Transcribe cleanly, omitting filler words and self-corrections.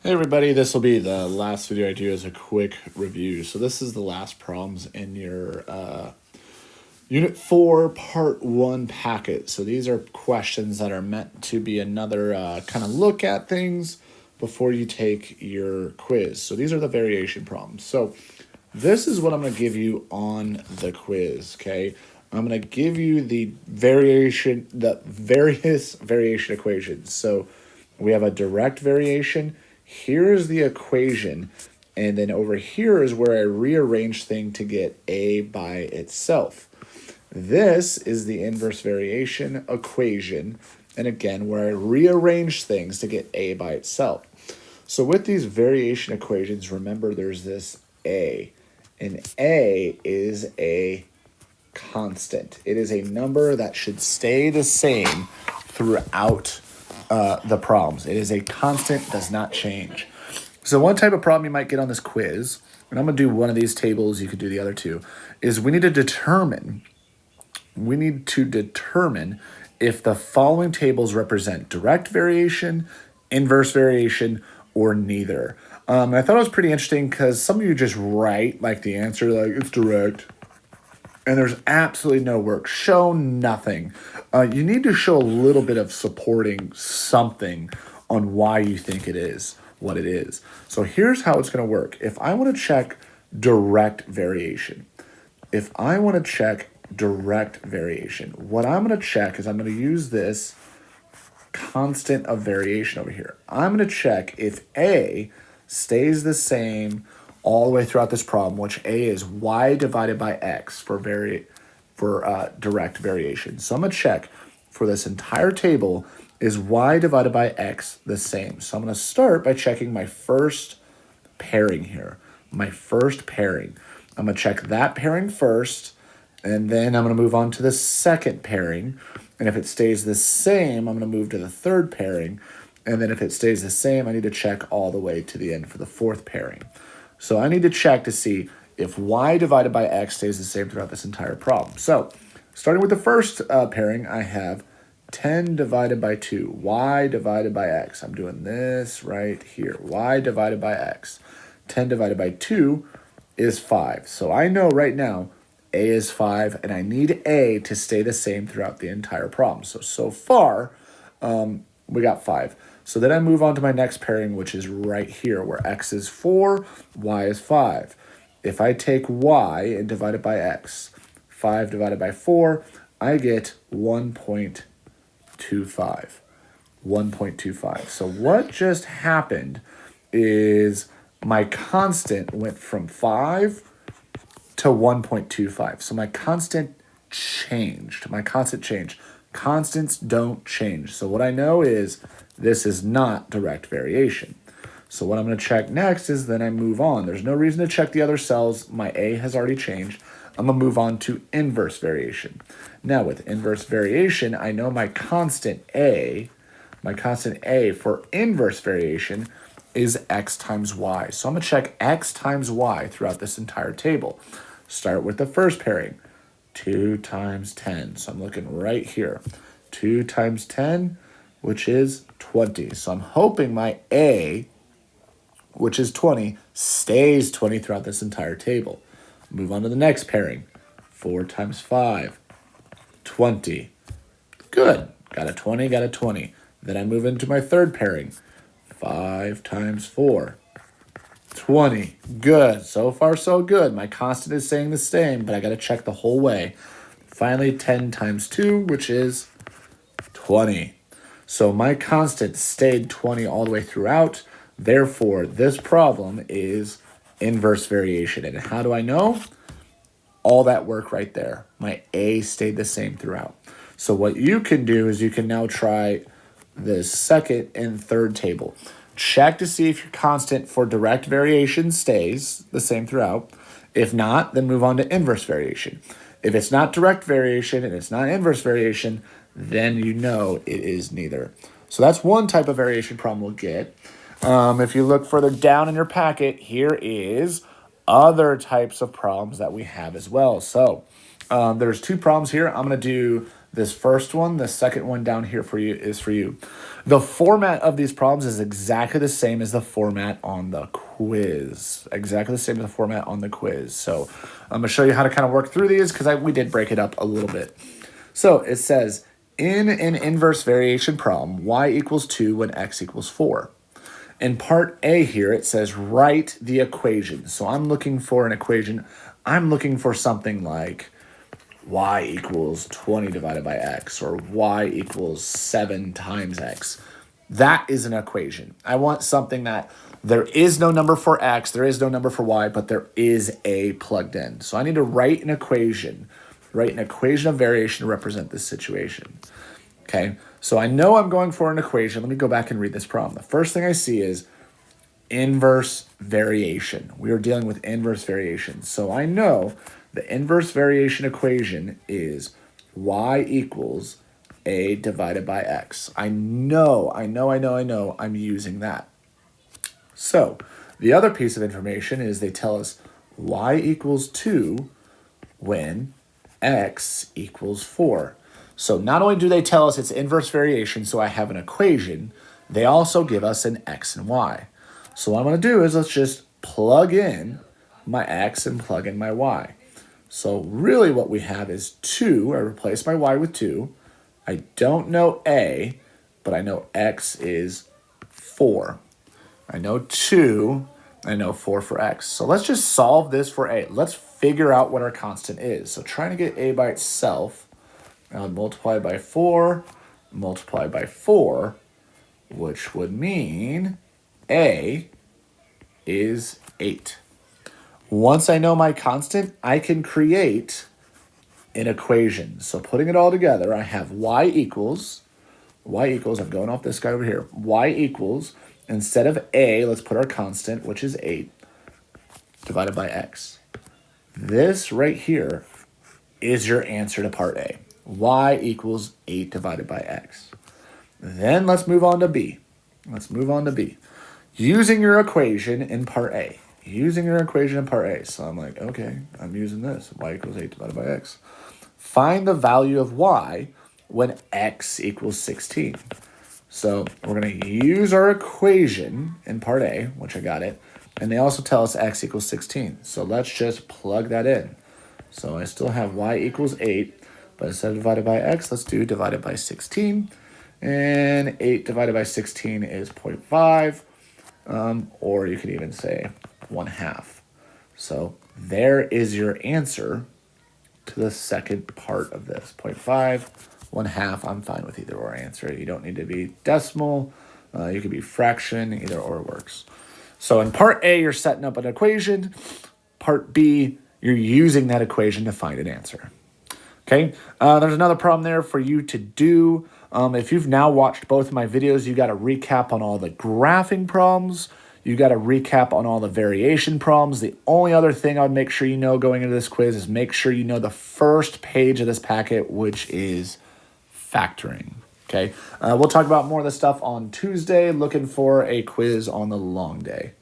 Hey everybody, this will be the last video I do as a quick review. So this is the last problems in your Unit 4 Part 1 packet. So these are questions that are meant to be another kind of look at things before you take your quiz. So these are the variation problems. So this is what I'm going to give you on the quiz, okay? I'm going to give you the various variation equations. So we have a direct variation. Here's the equation. And then over here is where I rearrange things to get A by itself. This is the inverse variation equation. And again, where I rearrange things to get A by itself. So with these variation equations, remember there's this A. And A is a constant. It is a number that should stay the same throughout the problems. It is a constant, does not change. So one type of problem you might get on this quiz, and I'm going to do one of these tables, you could do the other two, is we need to determine if the following tables represent direct variation, inverse variation, or neither. I thought it was pretty interesting because some of you just write like the answer, like it's direct, and there's absolutely no work. Show nothing. You need to show a little bit of supporting something on why you think it is what it is. So here's how it's going to work. If I want to check direct variation, what I'm going to check is I'm going to use this constant of variation over here. I'm going to check if A stays the same all the way throughout this problem, which A is y divided by x for direct variation. So I'm going to check for this entire table, is y divided by x the same? So I'm going to start by checking my first pairing here. My first pairing. I'm going to check that pairing first, and then I'm going to move on to the second pairing. And if it stays the same, I'm going to move to the third pairing. And then if it stays the same, I need to check all the way to the end for the fourth pairing. So I need to check to see if y divided by x stays the same throughout this entire problem. So starting with the first pairing, I have 10 divided by 2, y divided by x. I'm doing this right here, y divided by x. 10 divided by 2 is 5. So I know right now A is 5, and I need A to stay the same throughout the entire problem. So far, we got 5. So then I move on to my next pairing, which is right here, where x is 4, y is 5. If I take y and divide it by x, 5 divided by 4, I get 1.25. 1.25. So what just happened is my constant went from 5 to 1.25. So my constant changed. Constants don't change. So what I know is this is not direct variation. So what I'm going to check next is then I move on. There's no reason to check the other cells. My A has already changed. I'm going to move on to inverse variation. Now with inverse variation, I know my constant A for inverse variation is x times y. So I'm going to check x times y throughout this entire table. Start with the first pairing, 2 times 10. So I'm looking right here. 2 times 10, which is 20. So I'm hoping my A, which is 20, stays 20 throughout this entire table. Move on to the next pairing. 4 times 5, 20. Good. Got a 20, got a 20. Then I move into my third pairing. 5 times 4, 20. Good. So far, so good. My constant is staying the same, but I got to check the whole way. Finally, 10 times 2, which is 20. So my constant stayed 20 all the way throughout. Therefore, this problem is inverse variation. And how do I know? All that work right there. My A stayed the same throughout. So what you can do is you can now try the second and third table. Check to see if your constant for direct variation stays the same throughout. If not, then move on to inverse variation. If it's not direct variation and it's not inverse variation, then you know it is neither. So that's one type of variation problem we'll get. If you look further down in your packet, here is other types of problems that we have as well. So there's two problems here. I'm going to do This first one, the second one down here for you is for you. The format of these problems is exactly the same as the format on the quiz. Exactly the same as the format on the quiz. So I'm going to show you how to kind of work through these because we did break it up a little bit. So it says, in an inverse variation problem, y equals 2 when x equals 4. In part A here, it says write the equation. So I'm looking for an equation. I'm looking for something like y equals 20 divided by x, or y equals 7 times x. That is an equation. I want something that there is no number for x, there is no number for y, but there is a plugged in. So I need to write an equation of variation to represent this situation. Okay, so I know I'm going for an equation. Let me go back and read this problem. The first thing I see is inverse variation. We are dealing with inverse variation. So I know the inverse variation equation is y equals a divided by x. I know I'm using that. So the other piece of information is they tell us y equals 2 when x equals 4. So not only do they tell us it's inverse variation, so I have an equation, they also give us an x and y. So what I'm going to do is let's just plug in my x and plug in my y. So really what we have is 2. I replace my y with 2. I don't know a, but I know x is 4. I know 2. I know 4 for x. So let's just solve this for a. Let's figure out what our constant is. So trying to get a by itself, I would multiply by 4, multiply by 4, which would mean a is 8. Once I know my constant, I can create an equation. So putting it all together, I have y equals, I'm going off this guy over here, y equals, instead of a, let's put our constant, which is 8, divided by x. This right here is your answer to part A. Y equals 8 divided by x. Then let's move on to B. Using your equation in part A. So I'm like, okay, I'm using this. Y equals 8 divided by x. Find the value of y when x equals 16. So we're going to use our equation in part A, which I got it. And they also tell us x equals 16. So let's just plug that in. So I still have y equals 8. But instead of divided by x, let's do divided by 16. And 8 divided by 16 is 0.5. Or you could even say 1/2. So there is your answer to the second part of this. 0.5, 1/2. I'm fine with either or answer. You don't need to be decimal. You could be fraction. Either or works. So in part A, you're setting up an equation. Part B, you're using that equation to find an answer. Okay, there's another problem there for you to do. If you've now watched both of my videos, you got a recap on all the graphing problems. You got a recap on all the variation problems. The only other thing I would make sure you know going into this quiz is make sure you know the first page of this packet, which is factoring. Okay, we'll talk about more of this stuff on Tuesday. Looking for a quiz on the long day.